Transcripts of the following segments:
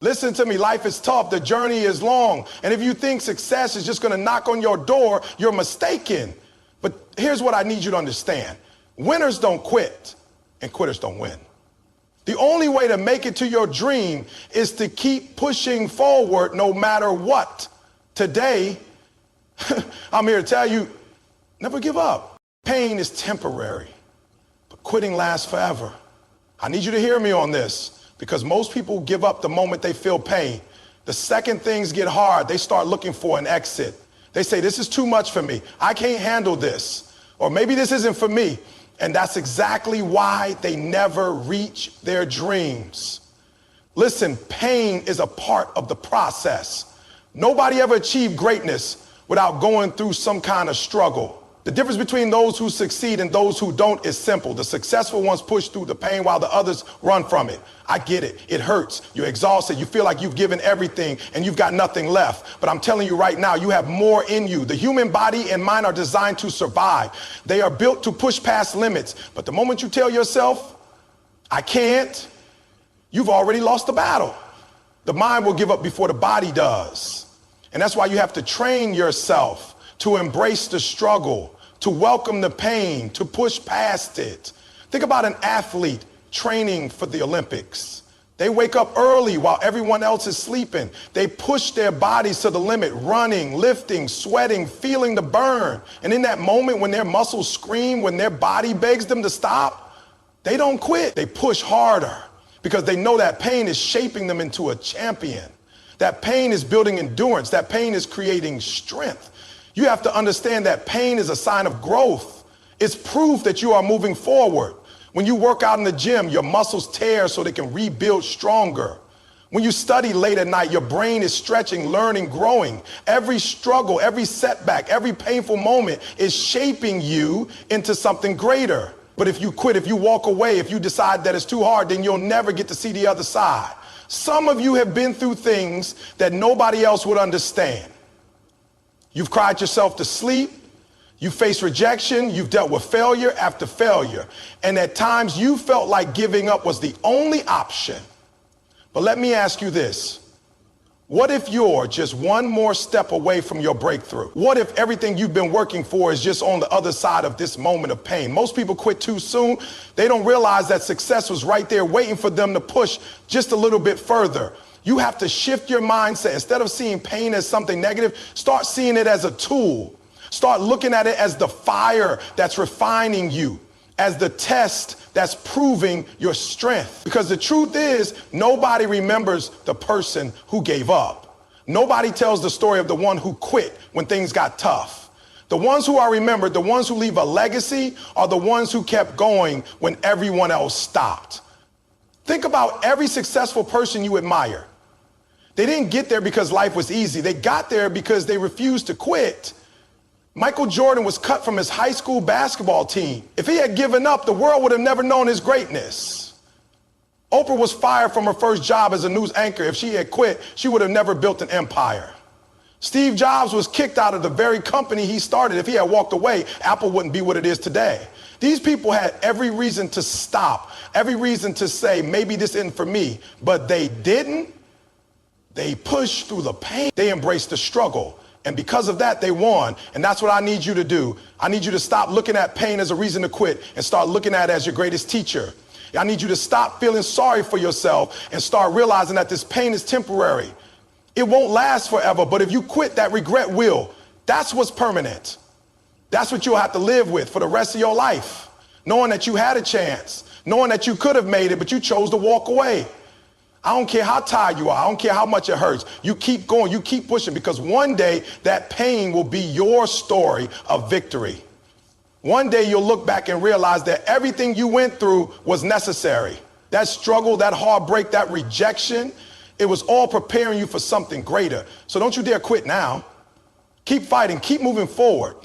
Listen to me, life is tough, the journey is long, and if you think success is just gonna knock on your door, you're mistaken. But here's what I need you to understand. Winners don't quit, and quitters don't win. The only way to make it to your dream is to keep pushing forward no matter what. Today, I'm here to tell you, never give up. Pain is temporary, but quitting lasts forever. I need you to hear me on this. Because most people give up the moment they feel pain. The second things get hard, they start looking for an exit. They say, this is too much for me. I can't handle this. Or maybe this isn't for me. And that's exactly why they never reach their dreams. Listen, pain is a part of the process. Nobody ever achieved greatness without going through some kind of struggle. The difference between those who succeed and those who don't is simple. The successful ones push through the pain while the others run from it. I get it. It hurts. You're exhausted. You feel like you've given everything and you've got nothing left. But I'm telling you right now, you have more in you. The human body and mind are designed to survive. They are built to push past limits. But the moment you tell yourself, I can't, you've already lost the battle. The mind will give up before the body does. And that's why you have to train yourself to embrace the struggle, to welcome the pain, to push past it. Think about an athlete training for the Olympics. They wake up early while everyone else is sleeping. They push their bodies to the limit, running, lifting, sweating, feeling the burn. And in that moment when their muscles scream, when their body begs them to stop, they don't quit. They push harder because they know that pain is shaping them into a champion. That pain is building endurance. That pain is creating strength. You have to understand that pain is a sign of growth. It's proof that you are moving forward. When you work out in the gym, your muscles tear so they can rebuild stronger. When you study late at night, your brain is stretching, learning, growing. Every struggle, every setback, every painful moment is shaping you into something greater. But if you quit, if you walk away, if you decide that it's too hard, then you'll never get to see the other side. Some of you have been through things that nobody else would understand. You've cried yourself to sleep. You faced rejection. You've dealt with failure after failure. And at times you felt like giving up was the only option. But let me ask you this. What if you're just one more step away from your breakthrough? What if everything you've been working for is just on the other side of this moment of pain? Most people quit too soon. They don't realize that success was right there waiting for them to push just a little bit further. You have to shift your mindset. Instead of seeing pain as something negative, start seeing it as a tool. Start looking at it as the fire that's refining you, as the test that's proving your strength. Because the truth is, nobody remembers the person who gave up. Nobody tells the story of the one who quit when things got tough. The ones who are remembered, the ones who leave a legacy, are the ones who kept going when everyone else stopped. Think about every successful person you admire. They didn't get there because life was easy. They got there because they refused to quit. Michael Jordan was cut from his high school basketball team. If he had given up, the world would have never known his greatness. Oprah was fired from her first job as a news anchor. If she had quit, she would have never built an empire. Steve Jobs was kicked out of the very company he started. If he had walked away, Apple wouldn't be what it is today. These people had every reason to stop, every reason to say, maybe this isn't for me, but they didn't. They pushed through the pain. They embraced the struggle. And because of that, they won. And that's what I need you to do. I need you to stop looking at pain as a reason to quit and start looking at it as your greatest teacher. I need you to stop feeling sorry for yourself and start realizing that this pain is temporary. It won't last forever, but if you quit, that regret will. That's what's permanent. That's what you'll have to live with for the rest of your life. Knowing that you had a chance, knowing that you could have made it, but you chose to walk away. I don't care how tired you are. I don't care how much it hurts. You keep going. You keep pushing, because one day that pain will be your story of victory. One day you'll look back and realize that everything you went through was necessary. That struggle, that heartbreak, that rejection, it was all preparing you for something greater. So don't you dare quit now. Keep fighting. Keep moving forward,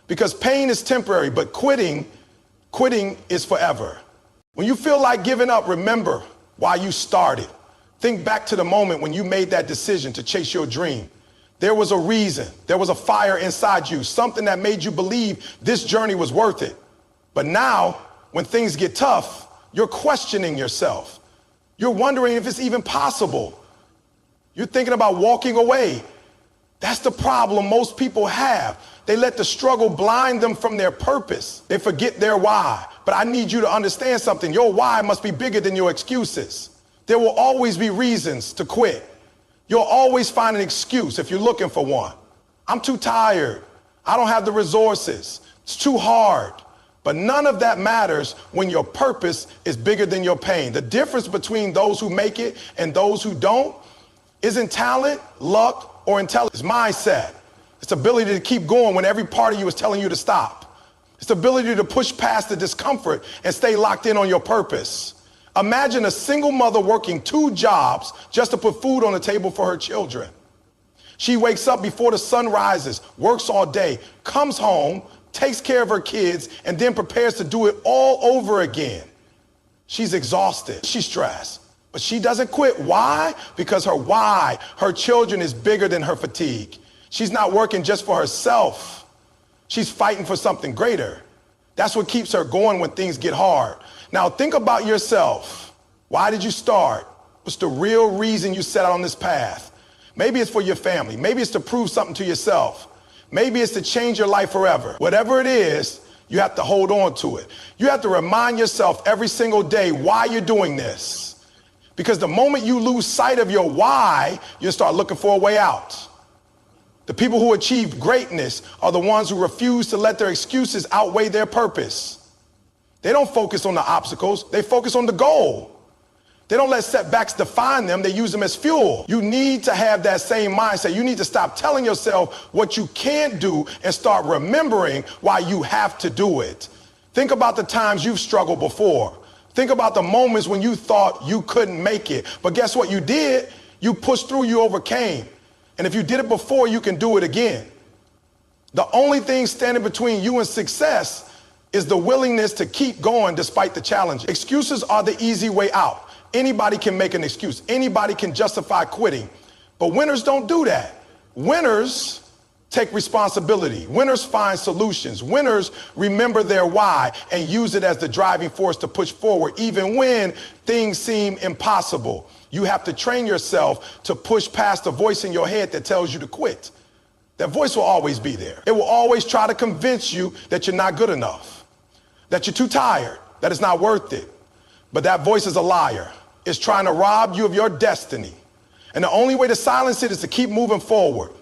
because pain is temporary, but quitting is forever. When you feel like giving up, remember why you started. Think back to the moment when you made that decision to chase your dream. There was a reason. There was a fire inside you, something that made you believe this journey was worth it. But now, when things get tough, you're questioning yourself. You're wondering if it's even possible. You're thinking about walking away. That's the problem most people have. They let the struggle blind them from their purpose. They forget their why. But I need you to understand something. Your why must be bigger than your excuses. There will always be reasons to quit. You'll always find an excuse if you're looking for one. I'm too tired. I don't have the resources. It's too hard. But none of that matters when your purpose is bigger than your pain. The difference between those who make it and those who don't isn't talent, luck, or intelligence. It's mindset. It's ability to keep going when every part of you is telling you to stop. It's the ability to push past the discomfort and stay locked in on your purpose. Imagine a single mother working 2 jobs just to put food on the table for her children. She wakes up before the sun rises, works all day, comes home, takes care of her kids, and then prepares to do it all over again. She's exhausted. She's stressed. But she doesn't quit. Why? Because her why, her children, is bigger than her fatigue. She's not working just for herself. She's fighting for something greater. That's what keeps her going when things get hard. Now think about yourself. Why did you start? What's the real reason you set out on this path? Maybe it's for your family. Maybe it's to prove something to yourself. Maybe it's to change your life forever. Whatever it is, you have to hold on to it. You have to remind yourself every single day why you're doing this. Because the moment you lose sight of your why, you'll start looking for a way out. The people who achieve greatness are the ones who refuse to let their excuses outweigh their purpose. They don't focus on the obstacles, they focus on the goal. They don't let setbacks define them, they use them as fuel. You need to have that same mindset. You need to stop telling yourself what you can't do and start remembering why you have to do it. Think about the times you've struggled before. Think about the moments when you thought you couldn't make it. But guess what you did? You pushed through, you overcame. And if you did it before, you can do it again. The only thing standing between you and success is the willingness to keep going despite the challenge. Excuses are the easy way out. Anybody can make an excuse. Anybody can justify quitting. But winners don't do that. Winners take responsibility. Winners find solutions. Winners remember their why and use it as the driving force to push forward, even when things seem impossible. You have to train yourself to push past the voice in your head that tells you to quit. That voice will always be there. It will always try to convince you that you're not good enough, that you're too tired, that it's not worth it. But that voice is a liar. It's trying to rob you of your destiny. And the only way to silence it is to keep moving forward.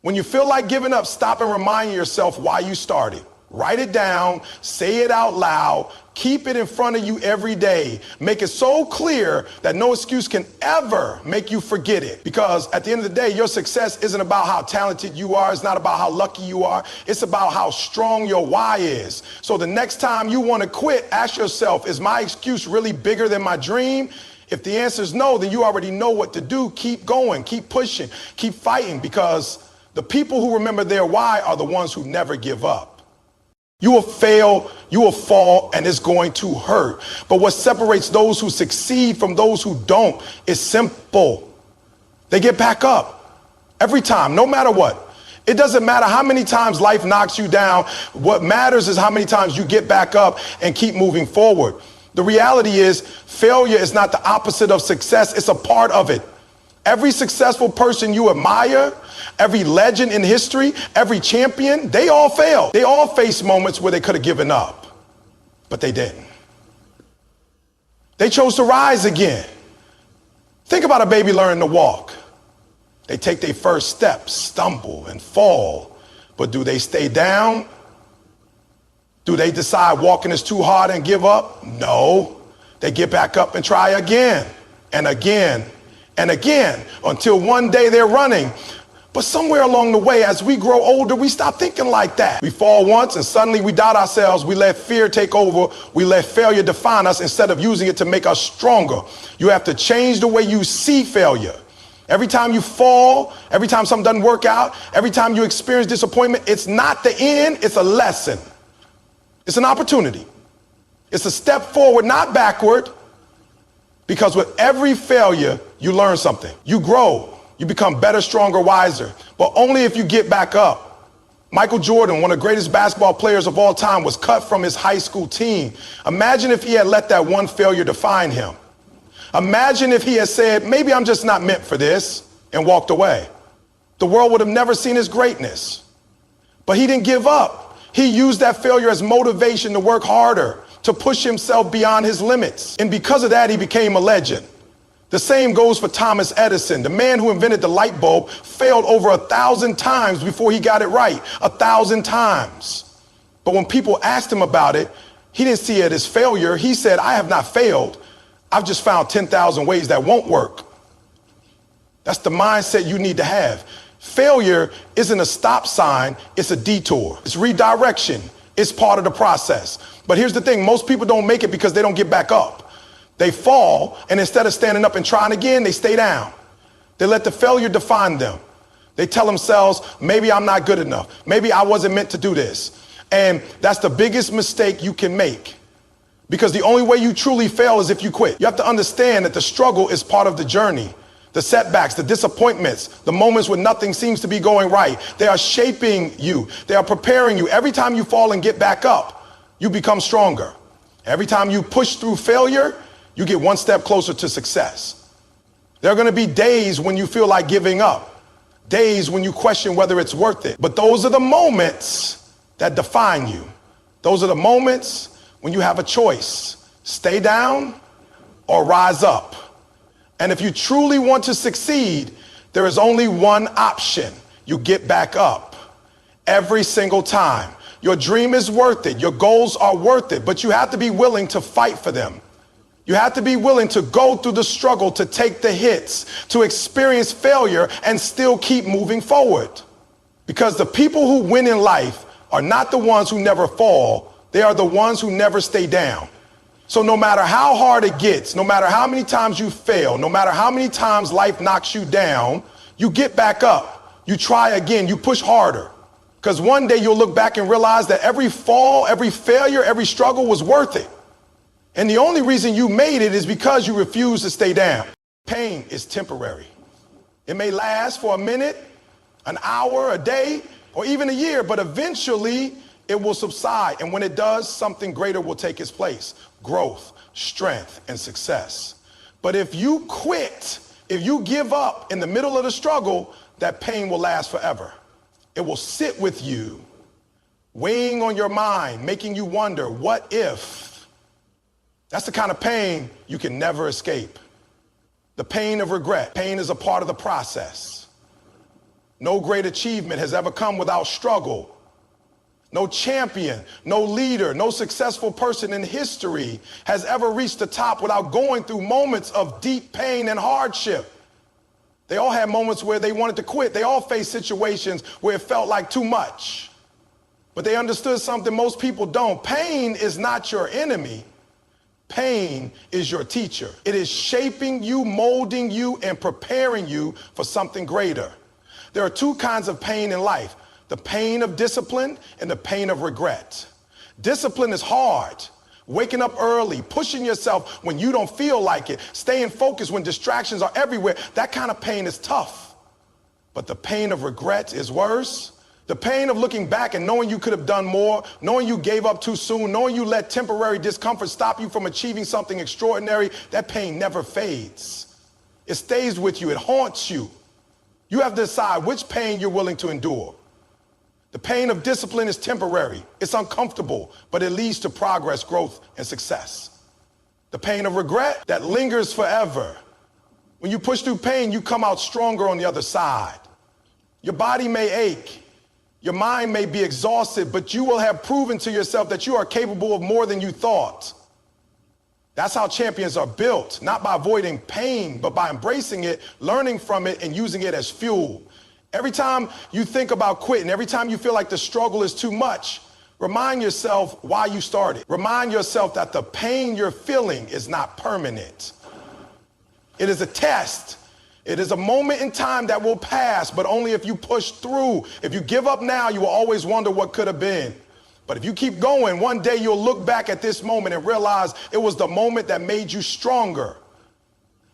When you feel like giving up, stop and remind yourself why you started. Write it down, say it out loud, keep it in front of you every day. Make it so clear that no excuse can ever make you forget it. Because at the end of the day, your success isn't about how talented you are. It's not about how lucky you are. It's about how strong your why is. So the next time you want to quit, ask yourself, is my excuse really bigger than my dream? If the answer is no, then you already know what to do. Keep going, keep pushing, keep fighting, because the people who remember their why are the ones who never give up. You will fail, you will fall, and it's going to hurt. But what separates those who succeed from those who don't is simple. They get back up every time, no matter what. It doesn't matter how many times life knocks you down. What matters is how many times you get back up and keep moving forward. The reality is, failure is not the opposite of success. It's a part of it. Every successful person you admire, every legend in history, every champion, they all failed. They all faced moments where they could have given up, but they didn't. They chose to rise again. Think about a baby learning to walk. They take their first steps, stumble and fall, but do they stay down? Do they decide walking is too hard and give up? No. They get back up and try again and again and again until one day they're running. But somewhere along the way, as we grow older, we stop thinking like that. We fall once and suddenly we doubt ourselves. We let fear take over. We let failure define us instead of using it to make us stronger. You have to change the way you see failure. Every time you fall, every time something doesn't work out, every time you experience disappointment, it's not the end, it's a lesson. It's an opportunity. It's a step forward, not backward. Because with every failure, you learn something. You grow. You become better, stronger, wiser. But only if you get back up. Michael Jordan, one of the greatest basketball players of all time, was cut from his high school team. Imagine if he had let that one failure define him. Imagine if he had said, maybe I'm just not meant for this. and walked away. The world would have never seen his greatness. But he didn't give up. He used that failure as motivation to work harder, to push himself beyond his limits. And because of that, he became a legend. The same goes for Thomas Edison. The man who invented the light bulb failed over 1,000 times before he got it right. 1,000 times. But when people asked him about it, he didn't see it as failure. He said, I have not failed. I've just found 10,000 ways that won't work. That's the mindset you need to have. Failure isn't a stop sign, it's a detour. It's redirection. It's part of the process. But here's the thing, most people don't make it because they don't get back up. They fall, and instead of standing up and trying again, they stay down. They let the failure define them. They tell themselves, maybe I'm not good enough. Maybe I wasn't meant to do this. And that's the biggest mistake you can make. Because the only way you truly fail is if you quit. You have to understand that the struggle is part of the journey. The setbacks, the disappointments, the moments when nothing seems to be going right, they are shaping you. They are preparing you. Every time you fall and get back up, you become stronger. Every time you push through failure, you get one step closer to success. There are going to be days when you feel like giving up, days when you question whether it's worth it. But those are the moments that define you. Those are the moments when you have a choice: stay down or rise up. And if you truly want to succeed, there is only one option. You get back up every single time. Your dream is worth it. Your goals are worth it, but you have to be willing to fight for them. You have to be willing to go through the struggle, to take the hits, to experience failure and still keep moving forward. Because the people who win in life are not the ones who never fall. They are the ones who never stay down. So no matter how hard it gets, no matter how many times you fail, no matter how many times life knocks you down, you get back up. You try again. You push harder. Because one day you'll look back and realize that every fall, every failure, every struggle was worth it. And the only reason you made it is because you refused to stay down. Pain is temporary. It may last for a minute, an hour, a day, or even a year, but eventually it will subside. And when it does, something greater will take its place: growth, strength, and success. But if you quit, if you give up in the middle of the struggle, that pain will last forever. It will sit with you, weighing on your mind, making you wonder, what if? That's the kind of pain you can never escape. The pain of regret. Pain is a part of the process. No great achievement has ever come without struggle. No champion, no leader, no successful person in history has ever reached the top without going through moments of deep pain and hardship. They all had moments where they wanted to quit. They all faced situations where it felt like too much. But they understood something most people don't. Pain is not your enemy. Pain is your teacher. It is shaping you, molding you, and preparing you for something greater. There are two kinds of pain in life: the pain of discipline and the pain of regret. Discipline is hard. Waking up early, pushing yourself when you don't feel like it, staying focused when distractions are everywhere. That kind of pain is tough. But the pain of regret is worse. The pain of looking back and knowing you could have done more, knowing you gave up too soon, knowing you let temporary discomfort stop you from achieving something extraordinary, that pain never fades. It stays with you. It haunts you. You have to decide which pain you're willing to endure. The pain of discipline is temporary. It's uncomfortable, but it leads to progress, growth, and success. The pain of regret, that lingers forever. When you push through pain, you come out stronger on the other side. Your body may ache. Your mind may be exhausted, but you will have proven to yourself that you are capable of more than you thought. That's how champions are built, not by avoiding pain, but by embracing it, learning from it, and using it as fuel. Every time you think about quitting, every time you feel like the struggle is too much, remind yourself why you started. Remind yourself that the pain you're feeling is not permanent. It is a test. It is a moment in time that will pass, but only if you push through. If you give up now, you will always wonder what could have been. But if you keep going, one day you'll look back at this moment and realize it was the moment that made you stronger.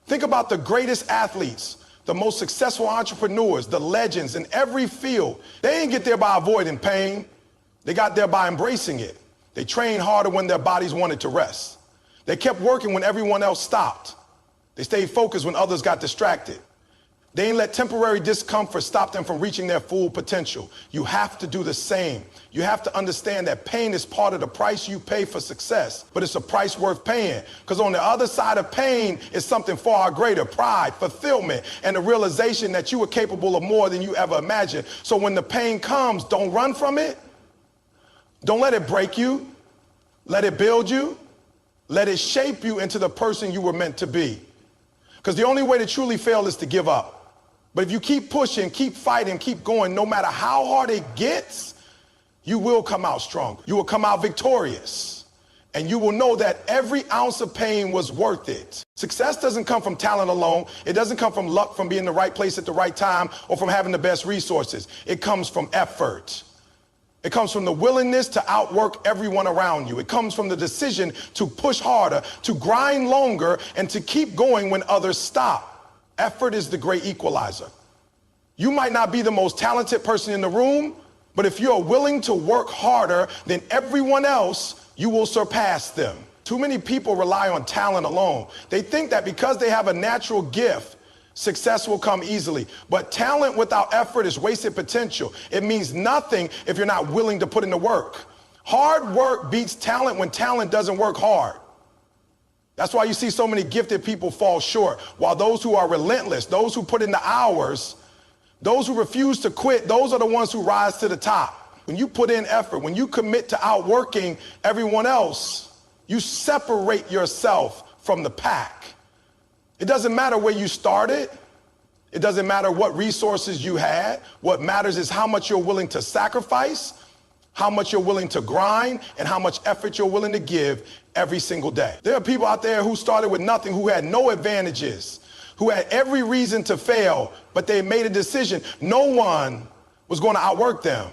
Think about the greatest athletes, the most successful entrepreneurs, the legends in every field. They didn't get there by avoiding pain. They got there by embracing it. They trained harder when their bodies wanted to rest. They kept working when everyone else stopped. They stayed focused when others got distracted. They ain't let temporary discomfort stop them from reaching their full potential. You have to do the same. You have to understand that pain is part of the price you pay for success, but it's a price worth paying. Because on the other side of pain is something far greater: pride, fulfillment, and the realization that you are capable of more than you ever imagined. So when the pain comes, don't run from it. Don't let it break you. Let it build you. Let it shape you into the person you were meant to be. Because the only way to truly fail is to give up. But if you keep pushing, keep fighting, keep going, no matter how hard it gets, you will come out strong. You will come out victorious. And you will know that every ounce of pain was worth it. Success doesn't come from talent alone. It doesn't come from luck, from being in the right place at the right time, or from having the best resources. It comes from effort. It comes from the willingness to outwork everyone around you. It comes from the decision to push harder, to grind longer, and to keep going when others stop. Effort is the great equalizer. You might not be the most talented person in the room, but if you're willing to work harder than everyone else, you will surpass them. Too many people rely on talent alone. They think that because they have a natural gift, success will come easily. But talent without effort is wasted potential. It means nothing if you're not willing to put in the work. Hard work beats talent when talent doesn't work hard. That's why you see so many gifted people fall short, while those who are relentless, those who put in the hours, those who refuse to quit, those are the ones who rise to the top. When you put in effort, when you commit to outworking everyone else, you separate yourself from the pack. It doesn't matter where you started. It doesn't matter what resources you had. What matters is how much you're willing to sacrifice, how much you're willing to grind, and how much effort you're willing to give every single day. There are people out there who started with nothing, who had no advantages, who had every reason to fail, but they made a decision. No one was going to outwork them.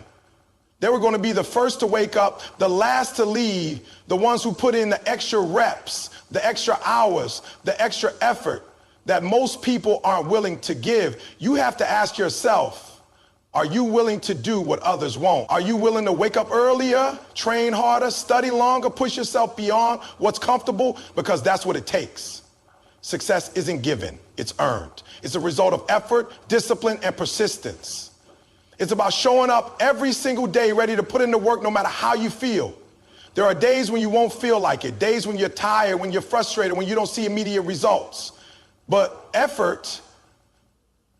They were going to be the first to wake up, the last to leave, the ones who put in the extra reps, the extra hours, the extra effort that most people aren't willing to give. You have to ask yourself, are you willing to do what others won't? Are you willing to wake up earlier, train harder, study longer, push yourself beyond what's comfortable? Because that's what it takes. Success isn't given, it's earned. It's a result of effort, discipline, and persistence. It's about showing up every single day ready to put in the work no matter how you feel. There are days when you won't feel like it, days when you're tired, when you're frustrated, when you don't see immediate results. But effort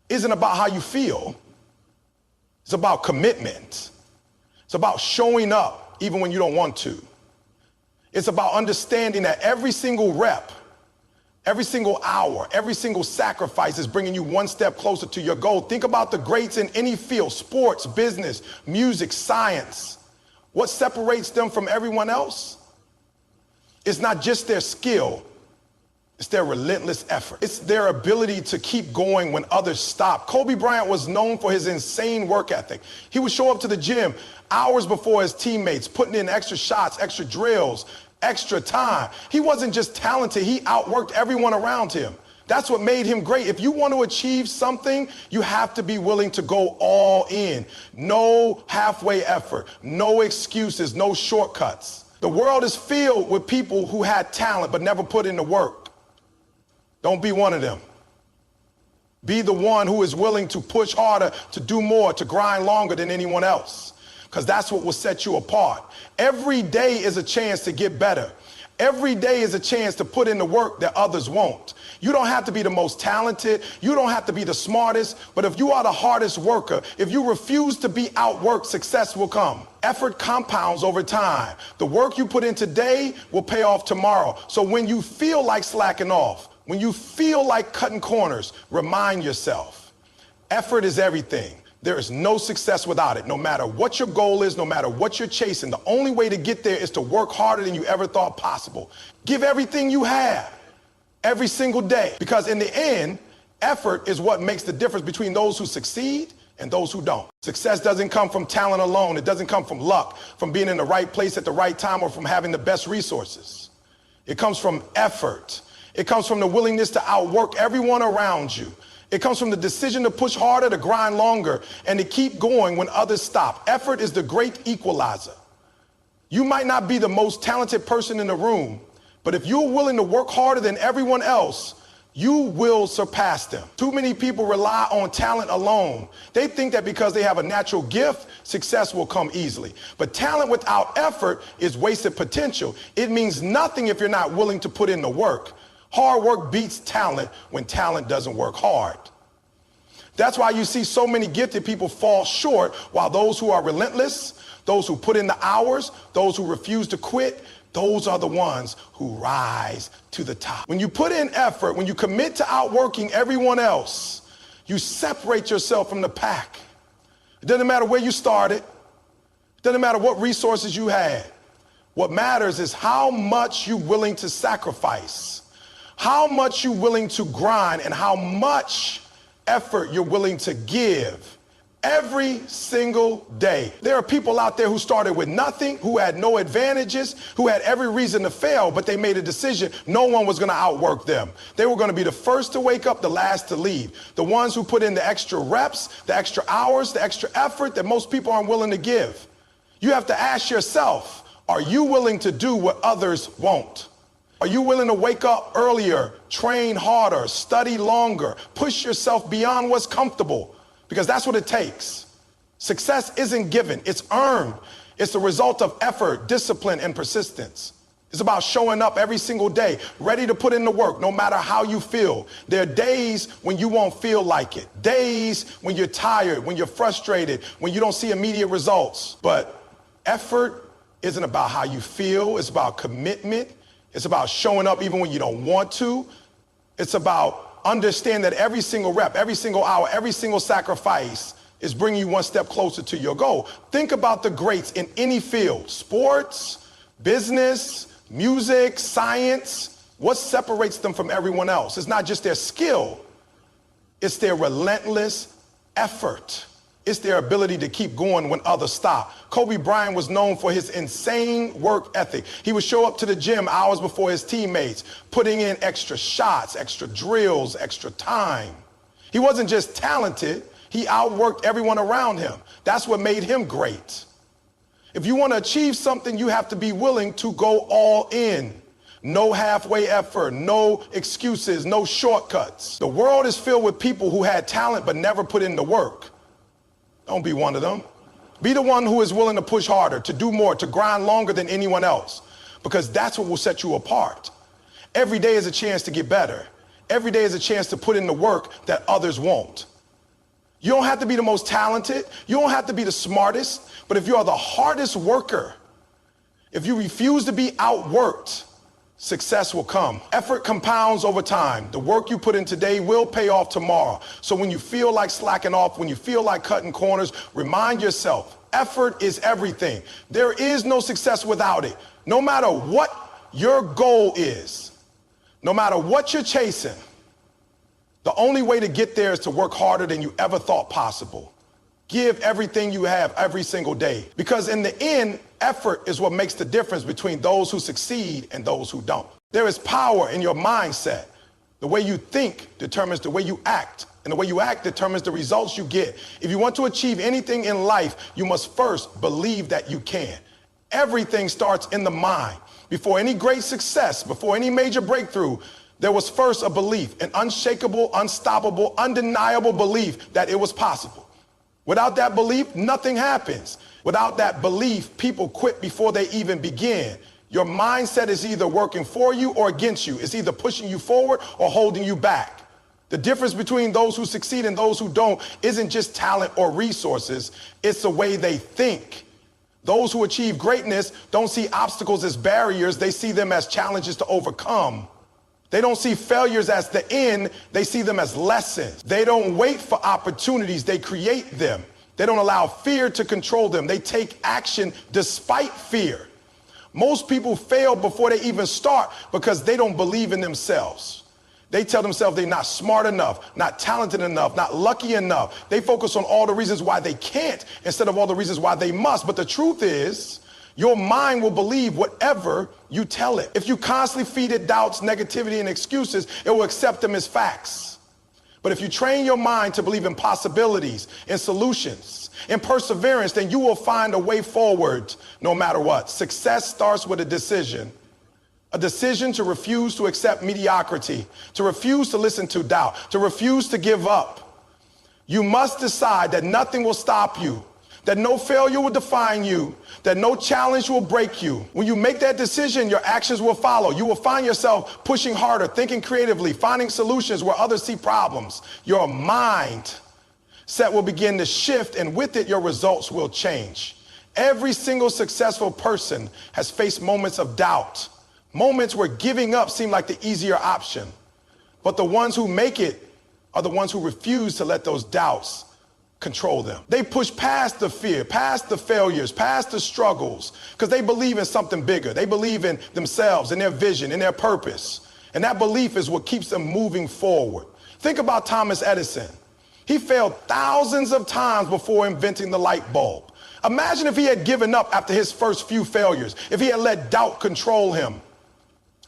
isn't about how you feel. It's about commitment. It's about showing up even when you don't want to. It's about understanding that every single rep, every single hour, every single sacrifice is bringing you one step closer to your goal. Think about the greats in any field: sports, business, music, science. What separates them from everyone else? It's not just their skill. It's their relentless effort. It's their ability to keep going when others stop. Kobe Bryant was known for his insane work ethic. He would show up to the gym hours before his teammates, putting in extra shots, extra drills, extra time. He wasn't just talented, he outworked everyone around him. That's what made him great. If you want to achieve something, you have to be willing to go all in. No halfway effort, no excuses, no shortcuts. The world is filled with people who had talent but never put in the work. Don't be one of them. Be the one who is willing to push harder, to do more, to grind longer than anyone else, because that's what will set you apart. Every day is a chance to get better. Every day is a chance to put in the work that others won't. You don't have to be the most talented. You don't have to be the smartest. But if you are the hardest worker, if you refuse to be outworked, success will come. Effort compounds over time. The work you put in today will pay off tomorrow. So when you feel like slacking off, when you feel like cutting corners, remind yourself, effort is everything. There is no success without it. No matter what your goal is, no matter what you're chasing, the only way to get there is to work harder than you ever thought possible. Give everything you have every single day, because in the end, effort is what makes the difference between those who succeed and those who don't. Success doesn't come from talent alone. It doesn't come from luck, from being in the right place at the right time, or from having the best resources. It comes from effort. It comes from the willingness to outwork everyone around you. It comes from the decision to push harder, to grind longer, and to keep going when others stop. Effort is the great equalizer. You might not be the most talented person in the room, but if you're willing to work harder than everyone else, you will surpass them. Too many people rely on talent alone. They think that because they have a natural gift, success will come easily. But talent without effort is wasted potential. It means nothing if you're not willing to put in the work. Hard work beats talent when talent doesn't work hard. That's why you see so many gifted people fall short, while those who are relentless, those who put in the hours, those who refuse to quit, those are the ones who rise to the top. When you put in effort, when you commit to outworking everyone else, you separate yourself from the pack. It doesn't matter where you started. It doesn't matter what resources you had. What matters is how much you're willing to sacrifice, how much you're willing to grind, and how much effort you're willing to give every single day. There are people out there who started with nothing, who had no advantages, who had every reason to fail, but they made a decision no one was going to outwork them. They were going to be the first to wake up, the last to leave. The ones who put in the extra reps, the extra hours, the extra effort that most people aren't willing to give. You have to ask yourself, are you willing to do what others won't? Are you willing to wake up earlier, train harder, study longer, push yourself beyond what's comfortable? Because that's what it takes. Success isn't given, it's earned. It's the result of effort, discipline, and persistence. It's about showing up every single day, ready to put in the work, no matter how you feel. There are days when you won't feel like it, days when you're tired, when you're frustrated, when you don't see immediate results. But effort isn't about how you feel, it's about commitment. It's about showing up even when you don't want to. It's about understanding that every single rep, every single hour, every single sacrifice is bringing you one step closer to your goal. Think about the greats in any field: sports, business, music, science. What separates them from everyone else? It's not just their skill, it's their relentless effort. It's their ability to keep going when others stop. Kobe Bryant was known for his insane work ethic. He would show up to the gym hours before his teammates, putting in extra shots, extra drills, extra time. He wasn't just talented, he outworked everyone around him. That's what made him great. If you want to achieve something, you have to be willing to go all in. No halfway effort, no excuses, no shortcuts. The world is filled with people who had talent but never put in the work. Don't be one of them. Be the one who is willing to push harder, to do more, to grind longer than anyone else, because that's what will set you apart. Every day is a chance to get better. Every day is a chance to put in the work that others won't. You don't have to be the most talented. You don't have to be the smartest. But if you are the hardest worker, if you refuse to be outworked, success will come. Effort compounds over time. The work you put in today will pay off tomorrow. So when you feel like slacking off, when you feel like cutting corners, remind yourself, effort is everything. There is no success without it. No matter what your goal is, no matter what you're chasing, the only way to get there is to work harder than you ever thought possible. Give everything you have every single day. Because in the end, effort is what makes the difference between those who succeed and those who don't. There is power in your mindset. The way you think determines the way you act, and the way you act determines the results you get. If you want to achieve anything in life, you must first believe that you can. Everything starts in the mind. Before any great success, before any major breakthrough, there was first a belief, an unshakable, unstoppable, undeniable belief that it was possible. Without that belief, nothing happens. Without that belief, people quit before they even begin. Your mindset is either working for you or against you. It's either pushing you forward or holding you back. The difference between those who succeed and those who don't isn't just talent or resources. It's the way they think. Those who achieve greatness don't see obstacles as barriers. They see them as challenges to overcome. They don't see failures as the end, they see them as lessons. They don't wait for opportunities, they create them. They don't allow fear to control them. They take action despite fear. Most people fail before they even start because they don't believe in themselves. They tell themselves they're not smart enough, not talented enough, not lucky enough. They focus on all the reasons why they can't instead of all the reasons why they must. But the truth is, your mind will believe whatever you tell it. If you constantly feed it doubts, negativity, and excuses, it will accept them as facts. But if you train your mind to believe in possibilities, in solutions, in perseverance, then you will find a way forward no matter what. Success starts with a decision. A decision to refuse to accept mediocrity, to refuse to listen to doubt, to refuse to give up. You must decide that nothing will stop you, that no failure will define you, that no challenge will break you. When you make that decision, your actions will follow. You will find yourself pushing harder, thinking creatively, finding solutions where others see problems. Your mind set will begin to shift, and with it, your results will change. Every single successful person has faced moments of doubt, moments where giving up seemed like the easier option. But the ones who make it are the ones who refuse to let those doubts control them. They push past the fear, past the failures, past the struggles, because they believe in something bigger. They believe in themselves, in their vision, in their purpose. And that belief is what keeps them moving forward. Think about Thomas Edison. He failed thousands of times before inventing the light bulb. Imagine if he had given up after his first few failures, if he had let doubt control him.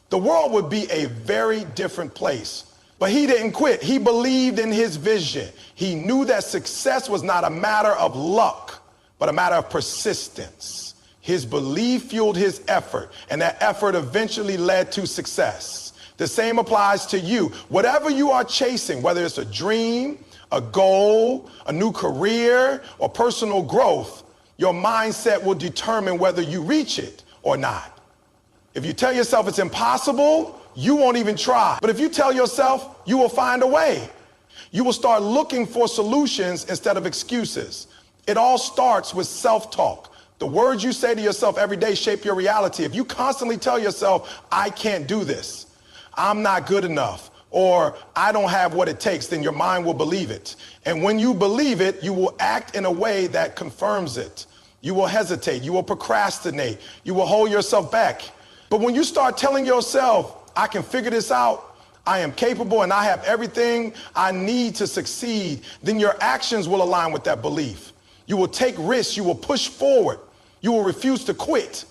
The world would be a very different place. But he didn't quit. He believed in his vision. He knew that success was not a matter of luck, but a matter of persistence. His belief fueled his effort, and that effort eventually led to success. The same applies to you. Whatever you are chasing, whether it's a dream, a goal, a new career, or personal growth, your mindset will determine whether you reach it or not. If you tell yourself it's impossible, you won't even try. But if you tell yourself, you will find a way. You will start looking for solutions instead of excuses. It all starts with self-talk. The words you say to yourself every day shape your reality. If you constantly tell yourself, I can't do this, I'm not good enough, or I don't have what it takes, then your mind will believe it. And when you believe it, you will act in a way that confirms it. You will hesitate. You will procrastinate. You will hold yourself back. But when you start telling yourself, I can figure this out, I am capable, and I have everything I need to succeed, then your actions will align with that belief. You will take risks. You will push forward. You will refuse to quit.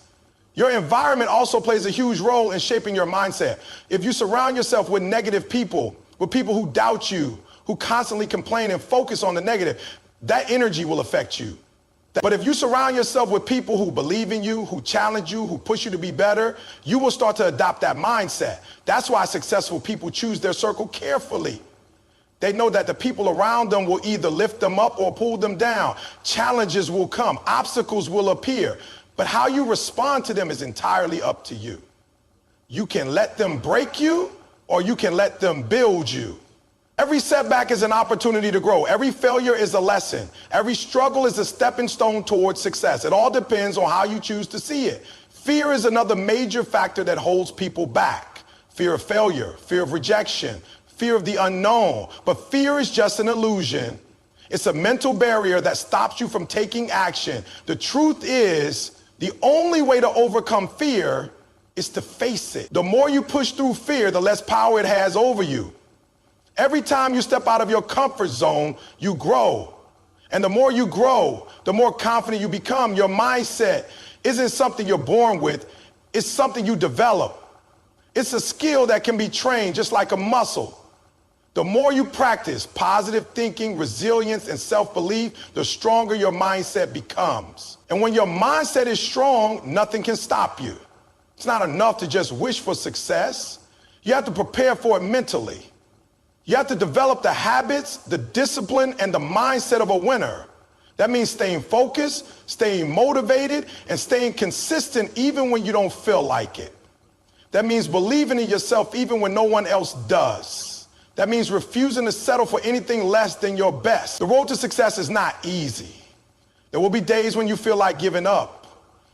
Your environment also plays a huge role in shaping your mindset. If you surround yourself with negative people, with people who doubt you, who constantly complain and focus on the negative, that energy will affect you. But if you surround yourself with people who believe in you, who challenge you, who push you to be better, you will start to adopt that mindset. That's why successful people choose their circle carefully. They know that the people around them will either lift them up or pull them down. Challenges will come, obstacles will appear, but how you respond to them is entirely up to you. You can let them break you, or you can let them build you. Every setback is an opportunity to grow. Every failure is a lesson. Every struggle is a stepping stone towards success. It all depends on how you choose to see it. Fear is another major factor that holds people back. Fear of failure, fear of rejection, fear of the unknown. But fear is just an illusion. It's a mental barrier that stops you from taking action. The truth is, the only way to overcome fear is to face it. The more you push through fear, the less power it has over you. Every time you step out of your comfort zone, you grow. And the more you grow, the more confident you become. Your mindset isn't something you're born with. It's something you develop. It's a skill that can be trained just like a muscle. The more you practice positive thinking, resilience, and self-belief, the stronger your mindset becomes. And when your mindset is strong, nothing can stop you. It's not enough to just wish for success. You have to prepare for it mentally. You have to develop the habits, the discipline, and the mindset of a winner. That means staying focused, staying motivated, and staying consistent even when you don't feel like it. That means believing in yourself even when no one else does. That means refusing to settle for anything less than your best. The road to success is not easy. There will be days when you feel like giving up.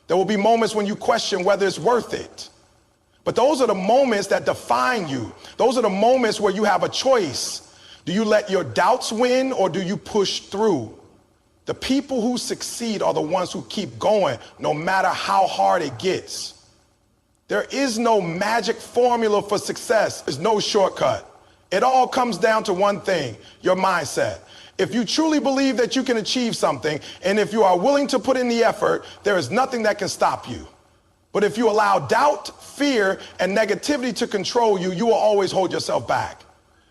There will be moments when you question whether it's worth it. But those are the moments that define you. Those are the moments where you have a choice. Do you let your doubts win, or do you push through? The people who succeed are the ones who keep going no matter how hard it gets. There is no magic formula for success. There's no shortcut. It all comes down to one thing: your mindset. If you truly believe that you can achieve something, and if you are willing to put in the effort, there is nothing that can stop you. But if you allow doubt, fear, and negativity to control you, you will always hold yourself back.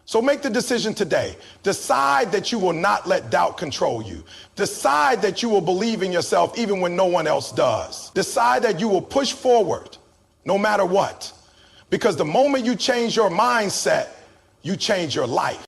So make the decision today. Decide that you will not let doubt control you. Decide that you will believe in yourself even when no one else does. Decide that you will push forward no matter what. Because the moment you change your mindset, you change your life.